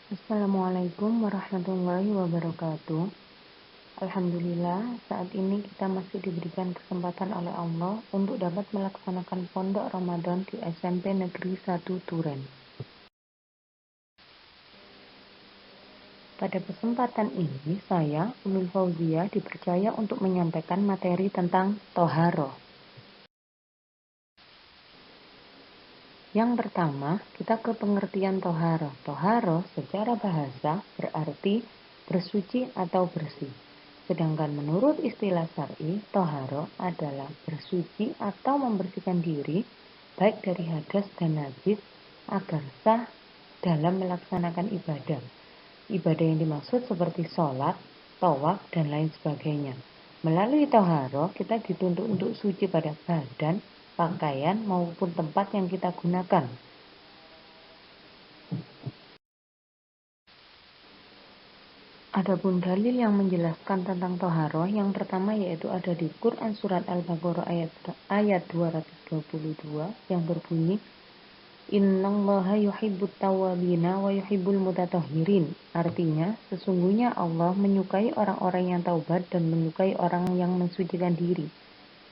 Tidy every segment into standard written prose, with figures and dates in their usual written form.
Assalamualaikum warahmatullahi wabarakatuh. Alhamdulillah, saat ini kita masih diberikan kesempatan oleh Allah untuk dapat melaksanakan pondok Ramadan di SMP Negeri 1 Duren. Pada kesempatan ini, saya, Ulul Fauzia, dipercaya untuk menyampaikan materi tentang Toharoh. Yang pertama, kita ke pengertian Toharoh. Toharoh secara bahasa berarti bersuci atau bersih. Sedangkan menurut istilah syar'i, toharo adalah bersuci atau membersihkan diri baik dari hadas dan najis agar sah dalam melaksanakan ibadah. Ibadah yang dimaksud seperti sholat, tawaf, dan lain sebagainya. Melalui toharo, kita dituntut untuk suci pada badan, pakaian, maupun tempat yang kita gunakan. Adapun dalil yang menjelaskan tentang toharoh yang pertama yaitu ada di Quran Surat Al-Baqarah ayat 222 yang berbunyi Innallaha yuhibbut tawwabina wa yuhibbul mutatahhirin. Artinya, sesungguhnya Allah menyukai orang-orang yang taubat dan menyukai orang yang mensucikan diri.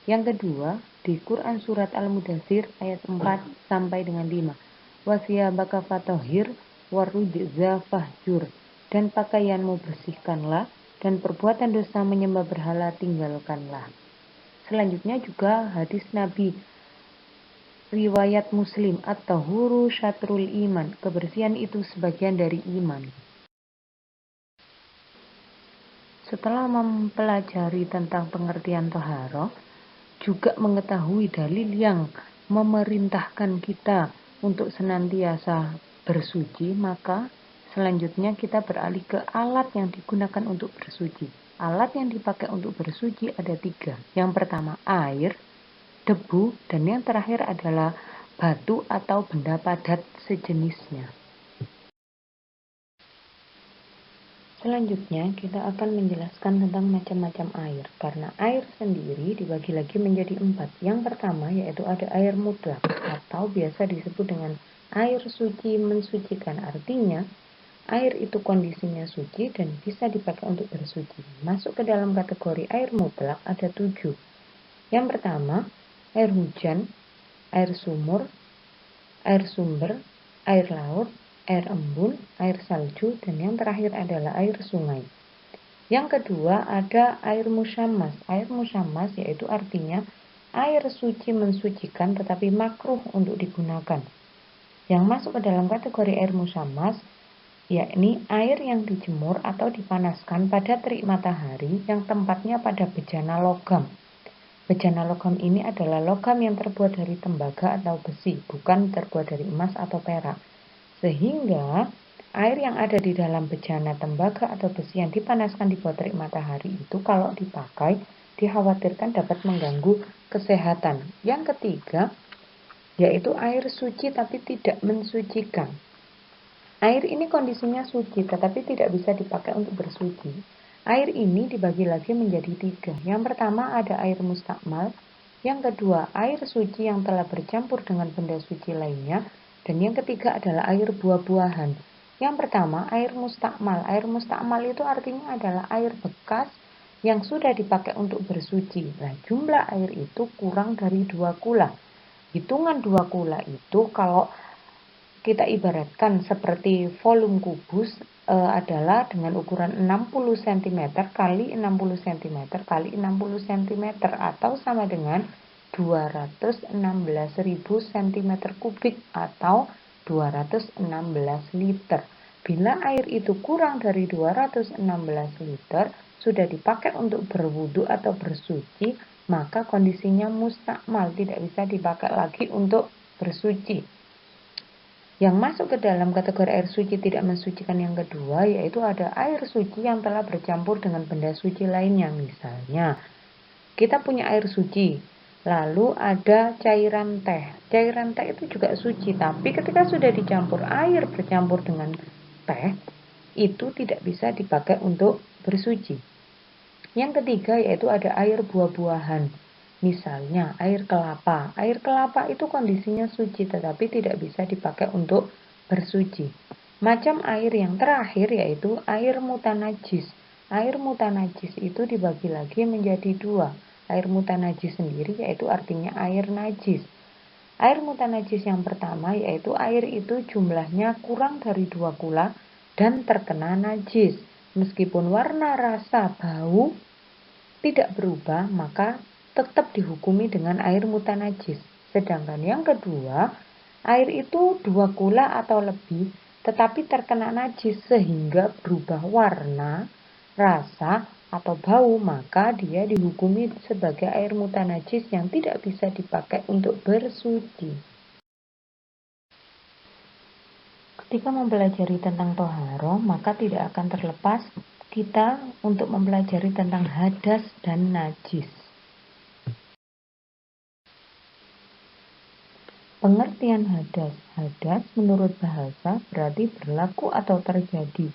Yang kedua, di Quran Surat Al-Mudaththir ayat 4 sampai dengan 5. Wasiyabaka fatahhir warujza fahjur. Dan pakaianmu bersihkanlah, dan perbuatan dosa menyembah berhala tinggalkanlah. Selanjutnya juga hadis Nabi riwayat Muslim at-tahuru syatrul iman. Kebersihan itu sebagian dari iman. Setelah mempelajari tentang pengertian toharoh, juga mengetahui dalil yang memerintahkan kita untuk senantiasa bersuci, maka selanjutnya kita beralih ke alat yang digunakan untuk bersuci. Alat yang dipakai untuk bersuci ada 3. Yang pertama air, debu, dan yang terakhir adalah batu atau benda padat sejenisnya. Selanjutnya, kita akan menjelaskan tentang macam-macam air. Karena air sendiri dibagi lagi menjadi 4. Yang pertama yaitu ada air mutlak atau biasa disebut dengan air suci mensucikan. Artinya, air itu kondisinya suci dan bisa dipakai untuk bersuci. Masuk ke dalam kategori air mutlak ada 7. Yang pertama, air hujan, air sumur, air sumber, air laut, air embun, air salju, dan yang terakhir adalah air sungai. Yang kedua ada air musyammas. Air musyammas yaitu artinya air suci mensucikan tetapi makruh untuk digunakan. Yang masuk ke dalam kategori air musyammas yakni air yang dijemur atau dipanaskan pada terik matahari yang tempatnya pada bejana logam. Bejana logam ini adalah logam yang terbuat dari tembaga atau besi, bukan terbuat dari emas atau perak. Sehingga air yang ada di dalam bejana tembaga atau besi yang dipanaskan di bawah terik matahari itu kalau dipakai dikhawatirkan dapat mengganggu kesehatan. Yang ketiga yaitu air suci tapi tidak mensucikan. Air ini kondisinya suci tetapi tidak bisa dipakai untuk bersuci. Air ini dibagi lagi menjadi 3. Yang pertama ada air mustakmal, yang kedua air suci yang telah bercampur dengan benda suci lainnya, dan yang ketiga adalah air buah-buahan. Yang pertama air mustakmal. Air mustakmal itu artinya adalah air bekas yang sudah dipakai untuk bersuci. Nah, jumlah air itu kurang dari 2 kula. Hitungan 2 kula itu kalau kita ibaratkan seperti volume kubus adalah dengan ukuran 60 cm kali 60 cm kali 60 cm atau sama dengan 216.000 cm kubik atau 216 liter. Bila air itu kurang dari 216 liter sudah dipakai untuk berwudu atau bersuci, maka kondisinya mustakmal, tidak bisa dipakai lagi untuk bersuci. Yang masuk ke dalam kategori air suci tidak mensucikan yang kedua yaitu ada air suci yang telah bercampur dengan benda suci lainnya. Misalnya, kita punya air suci, lalu ada cairan teh. Cairan teh itu juga suci, tapi ketika sudah dicampur air bercampur dengan teh, itu tidak bisa dipakai untuk bersuci. Yang ketiga yaitu ada air buah-buahan. Misalnya air kelapa. Air kelapa itu kondisinya suci tetapi tidak bisa dipakai untuk bersuci. Macam air yang terakhir yaitu air mutanajis. Air mutanajis itu dibagi lagi menjadi dua. Air mutanajis sendiri yaitu artinya air najis. Air mutanajis yang pertama yaitu air itu jumlahnya kurang dari 2 kula dan terkena najis. Meskipun warna, rasa, bau tidak berubah, maka tetap dihukumi dengan air mutanajis. Sedangkan yang kedua, air itu 2 kula atau lebih, tetapi terkena najis sehingga berubah warna, rasa, atau bau, maka dia dihukumi sebagai air mutanajis yang tidak bisa dipakai untuk bersuci. Ketika mempelajari tentang toharo, maka tidak akan terlepas kita untuk mempelajari tentang hadas dan najis. Pengertian hadas. Hadas menurut bahasa berarti berlaku atau terjadi.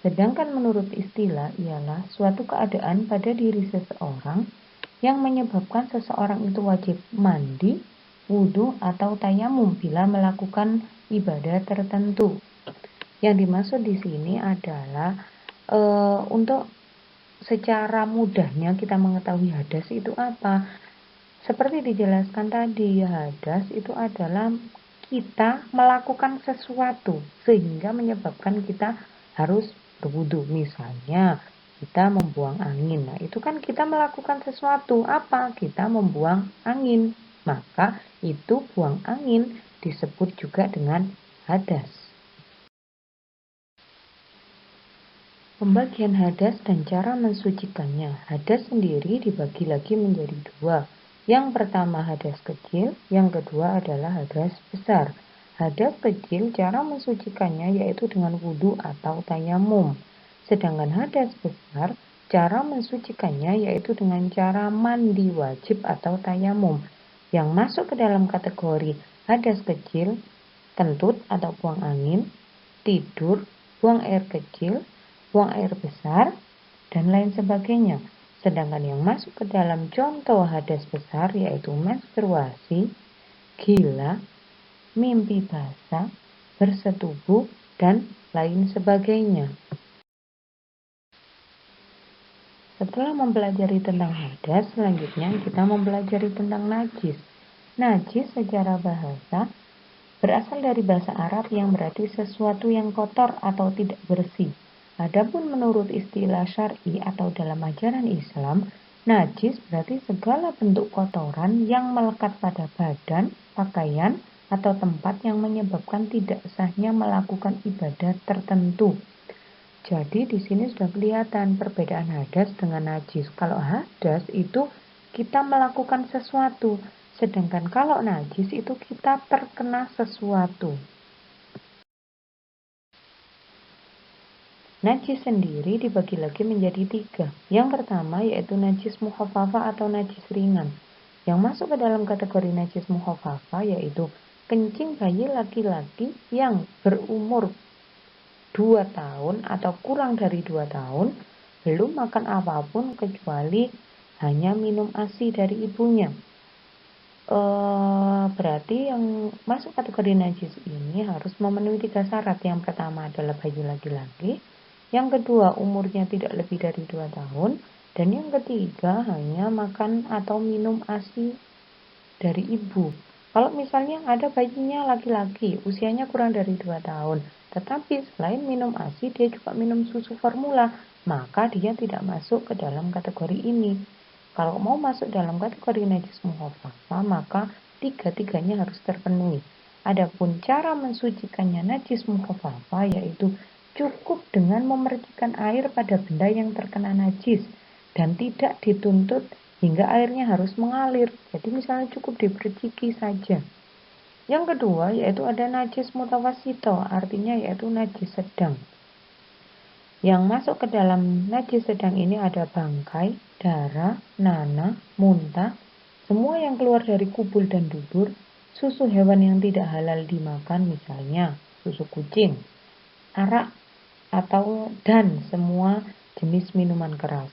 Sedangkan menurut istilah ialah suatu keadaan pada diri seseorang yang menyebabkan seseorang itu wajib mandi, wudhu, atau tayamum bila melakukan ibadah tertentu. Yang dimaksud di sini adalah untuk secara mudahnya kita mengetahui hadas itu apa. Seperti dijelaskan tadi, hadas itu adalah kita melakukan sesuatu sehingga menyebabkan kita harus berwudu. Misalnya kita membuang angin. Nah, itu kan kita melakukan sesuatu. Apa? Kita membuang angin. Maka itu buang angin disebut juga dengan hadas. Pembagian hadas dan cara mensucikannya. Hadas sendiri dibagi lagi menjadi dua. Yang pertama hadas kecil, yang kedua adalah hadas besar. Hadas kecil cara mensucikannya yaitu dengan wudhu atau tayamum. Sedangkan hadas besar cara mensucikannya yaitu dengan cara mandi wajib atau tayamum. Yang masuk ke dalam kategori hadas kecil, kentut atau buang angin, tidur, buang air kecil, buang air besar, dan lain sebagainya. Sedangkan yang masuk ke dalam contoh hadas besar yaitu menstruasi, gila, mimpi basah, bersetubuh, dan lain sebagainya. Setelah mempelajari tentang hadas, selanjutnya kita mempelajari tentang najis. Najis secara bahasa berasal dari bahasa Arab yang berarti sesuatu yang kotor atau tidak bersih. Adapun menurut istilah syar'i atau dalam ajaran Islam, najis berarti segala bentuk kotoran yang melekat pada badan, pakaian, atau tempat yang menyebabkan tidak sahnya melakukan ibadah tertentu. Jadi di sini sudah kelihatan perbedaan hadas dengan najis. Kalau hadas itu kita melakukan sesuatu, sedangkan kalau najis itu kita terkena sesuatu. Najis sendiri dibagi lagi menjadi tiga. Yang pertama yaitu najis mukhaffafa atau najis ringan. Yang masuk ke dalam kategori najis mukhaffafa yaitu kencing bayi laki-laki yang berumur 2 tahun atau kurang dari 2 tahun, belum makan apapun kecuali hanya minum ASI dari ibunya. Berarti yang masuk kategori najis ini harus memenuhi 3 syarat. Yang pertama adalah bayi laki-laki, yang kedua umurnya tidak lebih dari 2 tahun, dan yang ketiga hanya makan atau minum ASI dari ibu. Kalau misalnya ada bayinya laki-laki, usianya kurang dari 2 tahun, tetapi selain minum ASI dia juga minum susu formula, maka dia tidak masuk ke dalam kategori ini. Kalau mau masuk dalam kategori najis mukhaffafa, maka tiga-tiganya harus terpenuhi. Adapun cara mensucikannya najis mukhaffafa yaitu cukup dengan memercikan air pada benda yang terkena najis dan tidak dituntut hingga airnya harus mengalir. Jadi misalnya cukup diperciki saja. Yang kedua yaitu ada najis mutawasito, artinya yaitu najis sedang. Yang masuk ke dalam najis sedang ini ada bangkai, darah, nanah, muntah, semua yang keluar dari kubul dan dubur, susu hewan yang tidak halal dimakan misalnya susu kucing, arak, dan semua jenis minuman keras.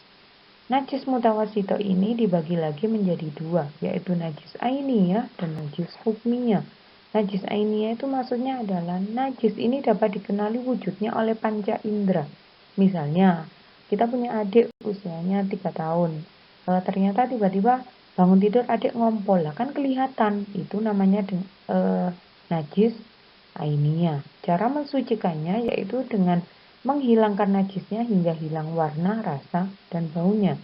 Najis mutawasito ini dibagi lagi menjadi dua, yaitu najis ainiyah dan najis hukmiyah. Najis ainiyah itu maksudnya adalah najis ini dapat dikenali wujudnya oleh panca indera. Misalnya, kita punya adik usianya 3 tahun. Ternyata tiba-tiba bangun tidur adik ngompol, lah kan kelihatan. Itu namanya najis ainiyah. Cara mensucikannya yaitu dengan menghilangkan najisnya hingga hilang warna, rasa, dan baunya.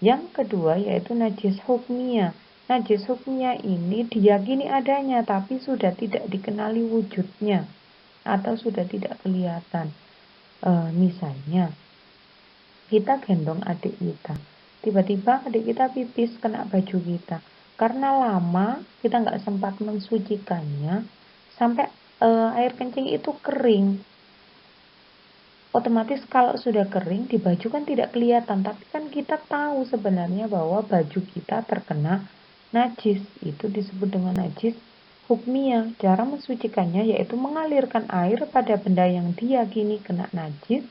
Yang kedua yaitu najis hukmiyah. Najis hukmiyah ini diyakini adanya tapi sudah tidak dikenali wujudnya atau sudah tidak kelihatan. Misalnya, kita gendong adik kita. Tiba-tiba adik kita pipis kena baju kita. Karena lama kita nggak sempat mensucikannya sampai air kencing itu kering. Otomatis kalau sudah kering di baju kan tidak kelihatan, tapi kan kita tahu sebenarnya bahwa baju kita terkena najis. Itu disebut dengan najis hukmiyah. Cara mensucikannya yaitu mengalirkan air pada benda yang diyakini kena najis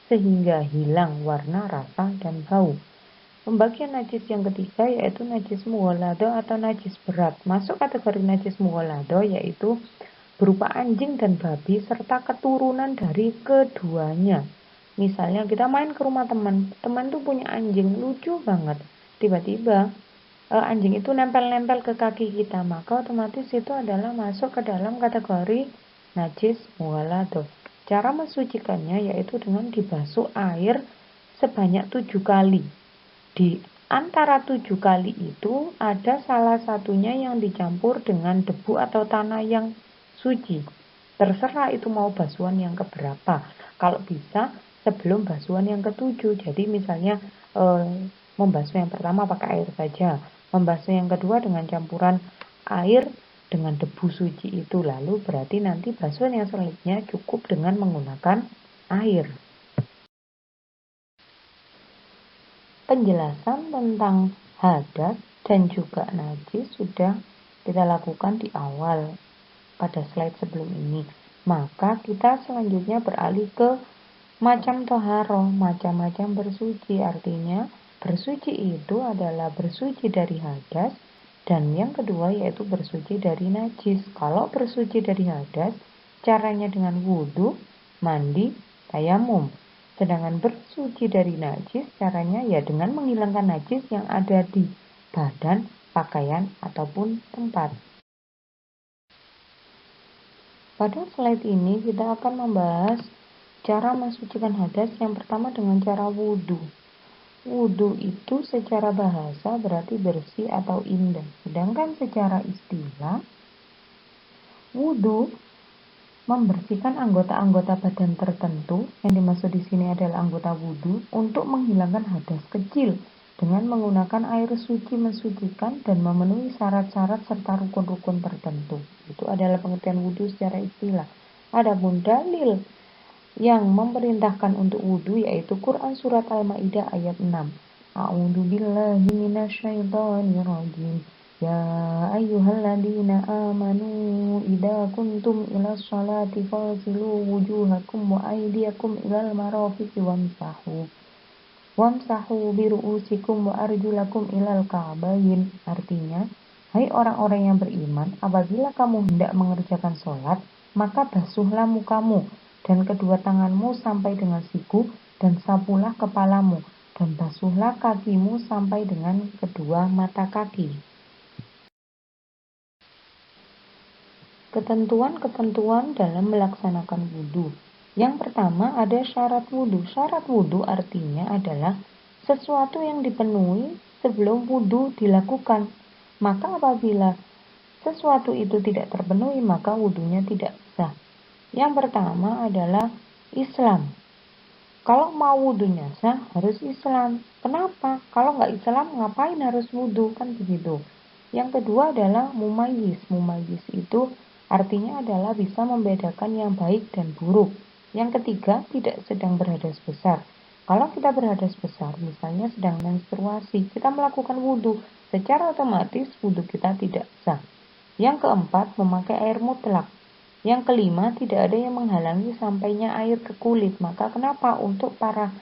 sehingga hilang warna, rasa, dan bau. Pembagian najis yang ketiga yaitu najis mughalladho atau najis berat. Masuk kategori najis mughalladho yaitu berupa anjing dan babi serta keturunan dari keduanya. Misalnya kita main ke rumah teman tuh punya anjing lucu banget. Tiba-tiba anjing itu nempel-nempel ke kaki kita, maka otomatis itu adalah masuk ke dalam kategori najis mughalladho. Cara mensucikannya yaitu dengan dibasuh air sebanyak 7 kali. Di antara 7 kali itu ada salah satunya yang dicampur dengan debu atau tanah yang suci. Terserah itu mau basuhan yang keberapa. Kalau bisa sebelum basuhan yang ketujuh. Jadi misalnya membasuh yang pertama pakai air saja. Membasuh yang kedua dengan campuran air dengan debu suci itu. Lalu berarti nanti basuhan yang selanjutnya cukup dengan menggunakan air. Penjelasan tentang hadas dan juga najis sudah kita lakukan di awal pada slide sebelum ini. Maka kita selanjutnya beralih ke macam toharoh, macam-macam bersuci. Artinya bersuci itu adalah bersuci dari hadas dan yang kedua yaitu bersuci dari najis. Kalau bersuci dari hadas caranya dengan wudhu, mandi, tayamum. Sedangkan bersuci dari najis caranya ya dengan menghilangkan najis yang ada di badan, pakaian, ataupun tempat. Pada slide ini kita akan membahas cara mensucikan hadas yang pertama dengan cara wudhu. Wudhu itu secara bahasa berarti bersih atau indah. Sedangkan secara istilah, wudhu membersihkan anggota-anggota badan tertentu, yang dimaksud di sini adalah anggota wudhu, untuk menghilangkan hadas kecil dengan menggunakan air suci mensucikan dan memenuhi syarat-syarat serta rukun-rukun tertentu. Itu adalah pengertian wudhu secara istilah. Adapun dalil yang memerintahkan untuk wudhu yaitu Quran Surat Al-Ma'idah ayat 6. A'udzu billahi minasyaitonir rajim. Ya ayyuhalladzina amanu idza kuntum ilas sholati faghsilu wujuhakum wa aydiyakum ilal marafiqi wamsahu biru'usikum wa arjulakum ilal ka'bayn. Artinya, hai orang-orang yang beriman, apabila kamu hendak mengerjakan sholat, maka basuhlah mukamu dan kedua tanganmu sampai dengan siku dan sapulah kepalamu dan basuhlah kakimu sampai dengan kedua mata kaki. Ketentuan-ketentuan dalam melaksanakan wudhu. Yang pertama ada syarat wudhu. Syarat wudhu artinya adalah sesuatu yang dipenuhi sebelum wudhu dilakukan. Maka apabila sesuatu itu tidak terpenuhi maka wudhunya tidak sah. Yang pertama adalah Islam. Kalau mau wudhunya sah harus Islam. Kenapa? Kalau nggak Islam ngapain harus wudhu? Kan begitu. Yang kedua adalah mumayyiz. Mumayyiz itu artinya adalah bisa membedakan yang baik dan buruk. Yang ketiga, tidak sedang berhadas besar. Kalau kita berhadas besar, misalnya sedang menstruasi, kita melakukan wudhu, secara otomatis wudhu kita tidak sah. Yang keempat, memakai air mutlak. Yang kelima, tidak ada yang menghalangi sampainya air ke kulit. Maka kenapa untuk para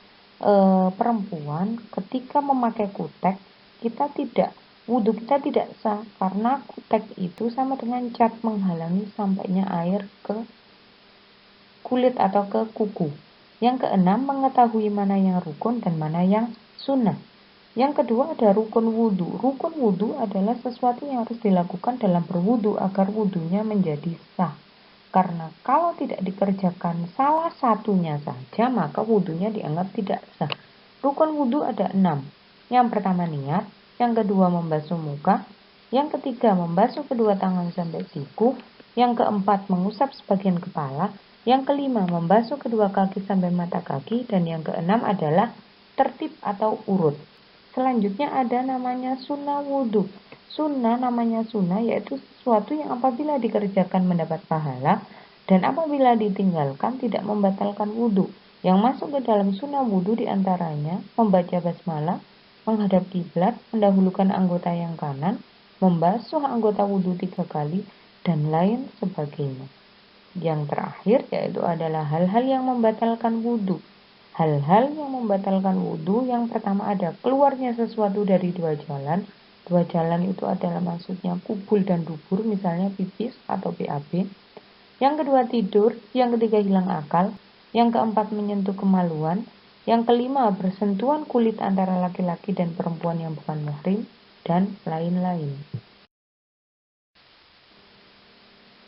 perempuan ketika memakai kutek, kita tidak wudhu kita tidak sah karena kutek itu sama dengan cat menghalangi sampainya air ke kulit atau ke kuku. Yang keenam, mengetahui mana yang rukun dan mana yang sunnah. Yang kedua ada rukun wudhu. Rukun wudhu adalah sesuatu yang harus dilakukan dalam berwudhu agar wudhunya menjadi sah. Karena kalau tidak dikerjakan salah satunya saja, maka wudhunya dianggap tidak sah. Rukun wudhu ada 6. Yang pertama niat, yang kedua membasuh muka, yang ketiga membasuh kedua tangan sampai siku, yang keempat mengusap sebagian kepala, yang kelima membasuh kedua kaki sampai mata kaki, dan yang keenam adalah tertib atau urut. Selanjutnya ada namanya sunnah wudhu. Sunnah namanya sunnah yaitu sesuatu yang apabila dikerjakan mendapat pahala dan apabila ditinggalkan tidak membatalkan wudhu. Yang masuk ke dalam sunnah wudhu diantaranya membaca basmalah, menghadap kiblat, mendahulukan anggota yang kanan, membasuh anggota wudhu 3 kali, dan lain sebagainya. Yang terakhir yaitu adalah hal-hal yang membatalkan wudhu. Hal-hal yang membatalkan wudhu yang pertama ada keluarnya sesuatu dari 2 jalan. 2 jalan itu adalah maksudnya kubul dan dubur, misalnya pipis atau BAB. Yang kedua tidur, yang ketiga hilang akal, yang keempat menyentuh kemaluan, yang kelima bersentuhan kulit antara laki-laki dan perempuan yang bukan muhrim, dan lain-lain.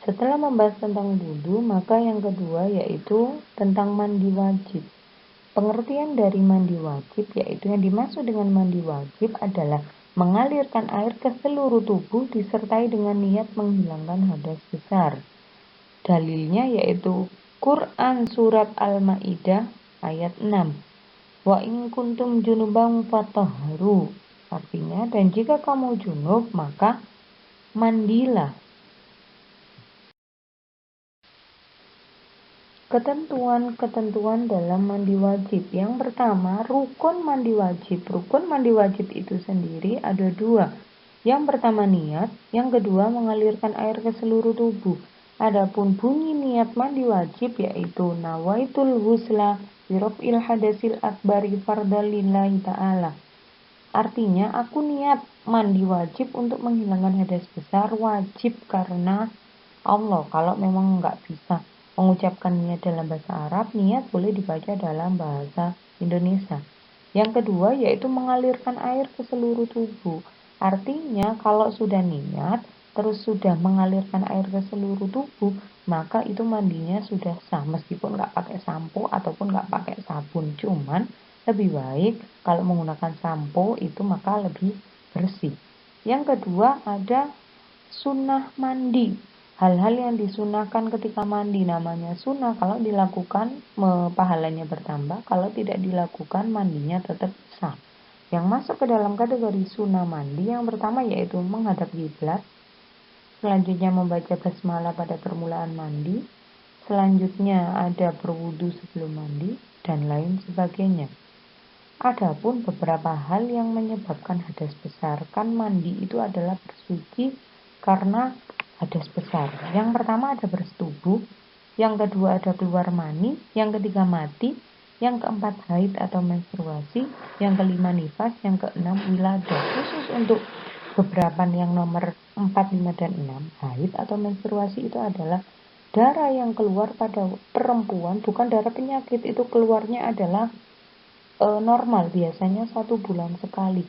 Setelah membahas tentang wudhu, maka yang kedua yaitu tentang mandi wajib. Pengertian dari mandi wajib yaitu yang dimaksud dengan mandi wajib adalah mengalirkan air ke seluruh tubuh disertai dengan niat menghilangkan hadas besar. Dalilnya yaitu Quran Surat Al-Ma'idah ayat 6. Wa in kuntum junuban fatahharu. Artinya, dan jika kamu junub maka mandilah. Ketentuan-ketentuan dalam mandi wajib. Yang pertama, rukun mandi wajib. Rukun mandi wajib itu sendiri ada 2. Yang pertama niat, yang kedua mengalirkan air ke seluruh tubuh. Adapun bunyi niat mandi wajib yaitu nawaitul ghusla biraf'il hadasil akbari fardhan lillahi ta'ala. Artinya, aku niat mandi wajib untuk menghilangkan hadas besar wajib karena Allah. Kalau memang nggak bisa mengucapkan niat dalam bahasa Arab, niat boleh dibaca dalam bahasa Indonesia. Yang kedua yaitu mengalirkan air ke seluruh tubuh. Artinya kalau sudah niat, terus sudah mengalirkan air ke seluruh tubuh, maka itu mandinya sudah sah. Meskipun nggak pakai sampo ataupun nggak pakai sabun. Cuman lebih baik kalau menggunakan sampo itu maka lebih bersih. Yang kedua ada sunnah mandi. Hal-hal yang disunahkan ketika mandi namanya sunnah. Kalau dilakukan pahalanya bertambah, kalau tidak dilakukan mandinya tetap sah. Yang masuk ke dalam kategori sunnah mandi yang pertama yaitu menghadap kiblat. Selanjutnya membaca basmalah pada permulaan mandi. Selanjutnya ada berwudu sebelum mandi dan lain sebagainya. Adapun beberapa hal yang menyebabkan hadas besar, kan mandi itu adalah bersuci karena hadas besar. Yang pertama ada bersetubuh, yang kedua ada keluar mani, yang ketiga mati, yang keempat haid atau menstruasi, yang kelima nifas, yang keenam wiladah. Khusus untuk beberapa yang nomor 4, 5, dan 6, haid atau menstruasi itu adalah darah yang keluar pada perempuan, bukan darah penyakit, itu keluarnya adalah normal, biasanya 1 bulan sekali.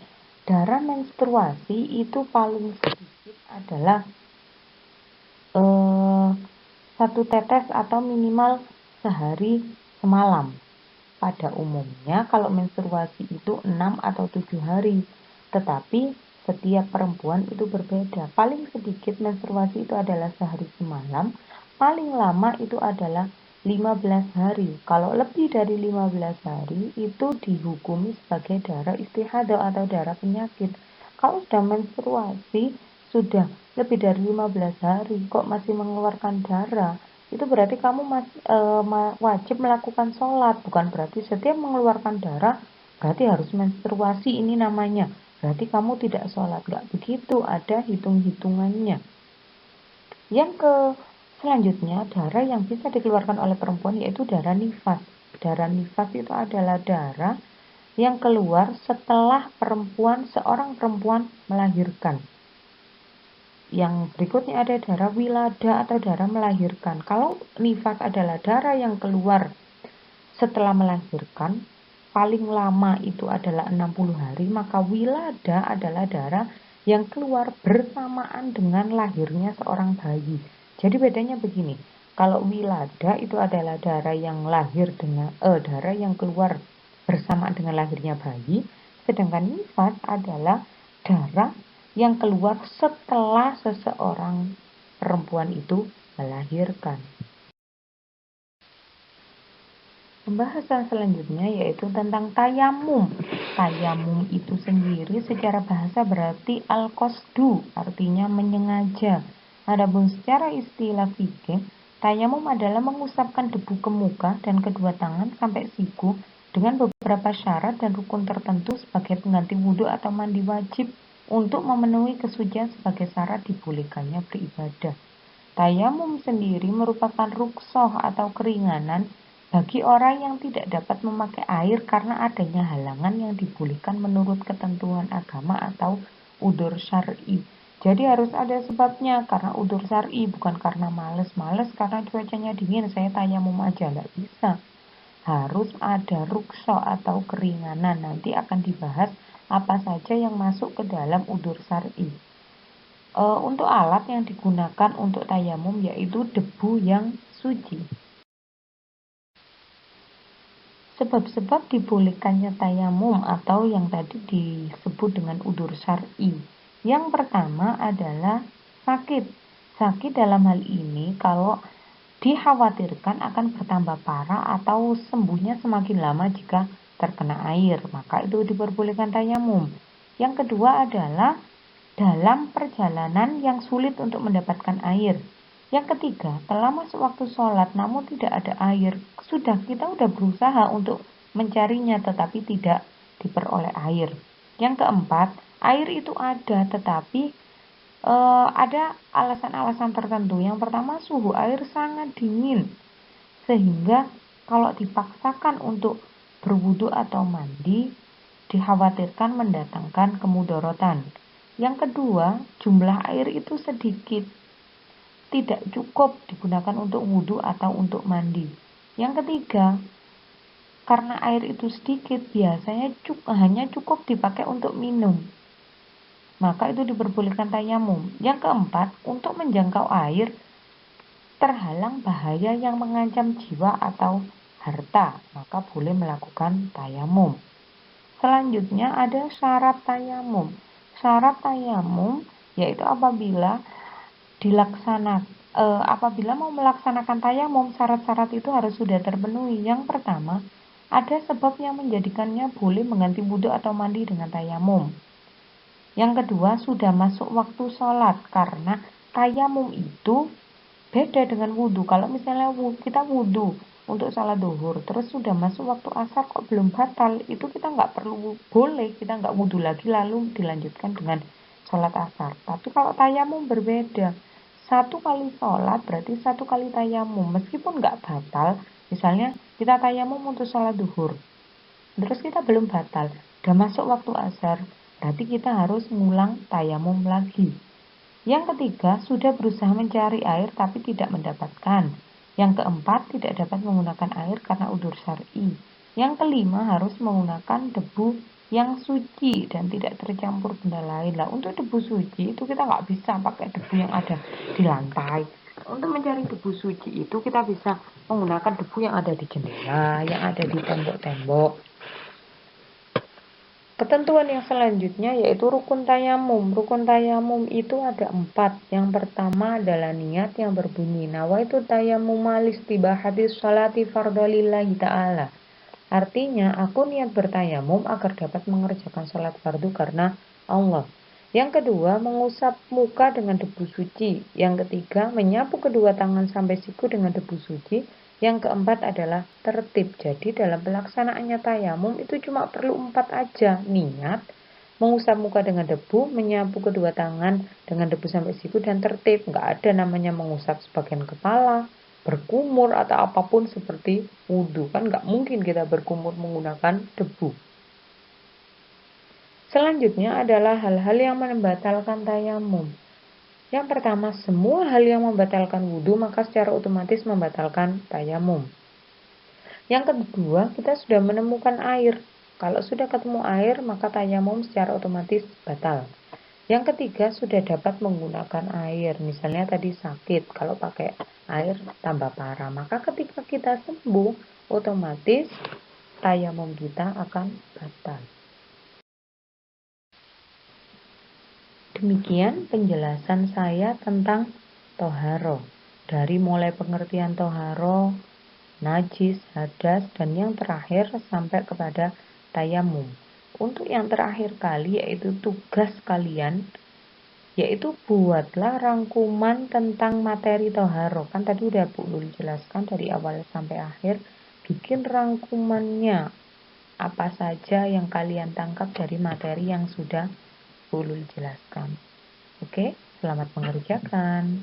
Darah menstruasi itu paling sedikit adalah 1 tetes atau minimal sehari semalam. Pada umumnya kalau menstruasi itu 6 atau 7 hari. Tetapi setiap perempuan itu berbeda. Paling sedikit menstruasi itu adalah sehari semalam. Paling lama itu adalah 15 hari. Kalau lebih dari 15 hari itu dihukumi sebagai darah istihadah atau darah penyakit. Kalau sudah menstruasi sudah lebih dari 15 hari kok masih mengeluarkan darah, itu berarti kamu masih wajib melakukan sholat. Bukan berarti setiap mengeluarkan darah berarti harus menstruasi, ini namanya berarti kamu tidak sholat. Gak begitu, ada hitung-hitungannya. Selanjutnya darah yang bisa dikeluarkan oleh perempuan yaitu darah nifas. Darah nifas itu adalah darah yang keluar setelah seorang perempuan melahirkan. Yang berikutnya ada darah wilada atau darah melahirkan. Kalau nifas adalah darah yang keluar setelah melahirkan, paling lama itu adalah 60 hari, maka wilada adalah darah yang keluar bersamaan dengan lahirnya seorang bayi. Jadi bedanya begini, kalau wilada itu adalah darah yang darah yang keluar bersamaan dengan lahirnya bayi, sedangkan nifas adalah darah yang keluar setelah seseorang perempuan itu melahirkan. Pembahasan selanjutnya yaitu tentang tayamum. Tayamum itu sendiri secara bahasa berarti al-qasdu, artinya menyengaja. Adapun secara istilah fikih, tayamum adalah mengusapkan debu ke muka dan kedua tangan sampai siku dengan beberapa syarat dan rukun tertentu sebagai pengganti wudhu atau mandi wajib untuk memenuhi kesucian sebagai syarat dibolehkannya beribadah. Tayamum sendiri merupakan rukhsah atau keringanan bagi orang yang tidak dapat memakai air karena adanya halangan yang dibolehkan menurut ketentuan agama atau udzur syar'i. Jadi harus ada sebabnya, karena udzur syar'i, bukan karena males karena cuacanya dingin saya tayamum aja, nggak bisa. Harus ada rukhsah atau keringanan. Nanti akan dibahas apa saja yang masuk ke dalam udzur syar'i. Untuk alat yang digunakan untuk tayamum yaitu debu yang suci. Sebab-sebab dibolehkannya tayamum atau yang tadi disebut dengan udzur syar'i. Yang pertama adalah sakit. Sakit dalam hal ini kalau dikhawatirkan akan bertambah parah atau sembuhnya semakin lama jika terkena air, maka itu diperbolehkan tayamum. Yang kedua adalah dalam perjalanan yang sulit untuk mendapatkan air. Yang ketiga, telah masuk waktu sholat namun tidak ada air. Kita sudah berusaha untuk mencarinya tetapi tidak diperoleh air. Yang keempat, air itu ada tetapi ada alasan-alasan tertentu. Yang pertama, suhu air sangat dingin sehingga kalau dipaksakan untuk berwudu atau mandi dikhawatirkan mendatangkan kemudorotan. Yang kedua, jumlah air itu sedikit, tidak cukup digunakan untuk wudu atau untuk mandi. Yang ketiga, karena air itu sedikit, biasanya hanya cukup dipakai untuk minum, maka itu diperbolehkan tayamum. Yang keempat, untuk menjangkau air terhalang bahaya yang mengancam jiwa atau harta, maka boleh melakukan tayamum. Selanjutnya ada syarat tayamum. Syarat tayamum yaitu apabila mau melaksanakan tayamum, syarat-syarat itu harus sudah terpenuhi. Yang pertama, ada sebab yang menjadikannya boleh mengganti wudhu atau mandi dengan tayamum. Yang kedua, sudah masuk waktu sholat, karena tayamum itu beda dengan wudhu. Kalau misalnya kita wudhu untuk sholat duhur, terus sudah masuk waktu asar kok belum batal, itu kita kita nggak wudhu lagi lalu dilanjutkan dengan sholat asar. Tapi kalau tayamum berbeda, satu kali sholat berarti satu kali tayamum, meskipun nggak batal. Misalnya kita tayamum untuk sholat duhur, terus kita belum batal, udah masuk waktu asar, berarti kita harus ngulang tayamum lagi. Yang ketiga, sudah berusaha mencari air tapi tidak mendapatkan. Yang keempat, tidak dapat menggunakan air karena udzur syar'i. Yang kelima, harus menggunakan debu yang suci dan tidak tercampur benda lain. Lah, untuk debu suci itu kita nggak bisa pakai debu yang ada di lantai. Untuk mencari debu suci itu kita bisa menggunakan debu yang ada di jendela, yang ada di tembok-tembok. Ketentuan yang selanjutnya yaitu rukun tayamum. Rukun tayamum itu ada 4. Yang pertama adalah niat yang berbunyi nawaitu tayammum listibahatis sholati fardholillahi ta'ala. Artinya, aku niat bertayamum agar dapat mengerjakan sholat fardu karena Allah. Yang kedua, mengusap muka dengan debu suci. Yang ketiga, menyapu kedua tangan sampai siku dengan debu suci. Yang keempat adalah tertib. Jadi dalam pelaksanaannya tayamum itu cuma perlu 4 aja. Niat, mengusap muka dengan debu, menyapu kedua tangan dengan debu sampai siku, dan tertib. Nggak ada namanya mengusap sebagian kepala, berkumur, atau apapun seperti wudhu. Kan nggak mungkin kita berkumur menggunakan debu. Selanjutnya adalah hal-hal yang membatalkan tayamum. Yang pertama, semua hal yang membatalkan wudhu maka secara otomatis membatalkan tayamum. Yang kedua, kita sudah menemukan air. Kalau sudah ketemu air, maka tayamum secara otomatis batal. Yang ketiga, sudah dapat menggunakan air. Misalnya tadi sakit, kalau pakai air tambah parah. Maka ketika kita sembuh, otomatis tayamum kita akan batal. Demikian penjelasan saya tentang toharo. Dari mulai pengertian toharo, najis, hadas, dan yang terakhir sampai kepada tayamum. Untuk yang terakhir kali yaitu tugas kalian, yaitu buatlah rangkuman tentang materi toharo. Kan tadi udah Bu Lul jelaskan dari awal sampai akhir. Bikin rangkumannya, apa saja yang kalian tangkap dari materi yang sudah Bu Lul jelaskan. Oke, selamat mengerjakan.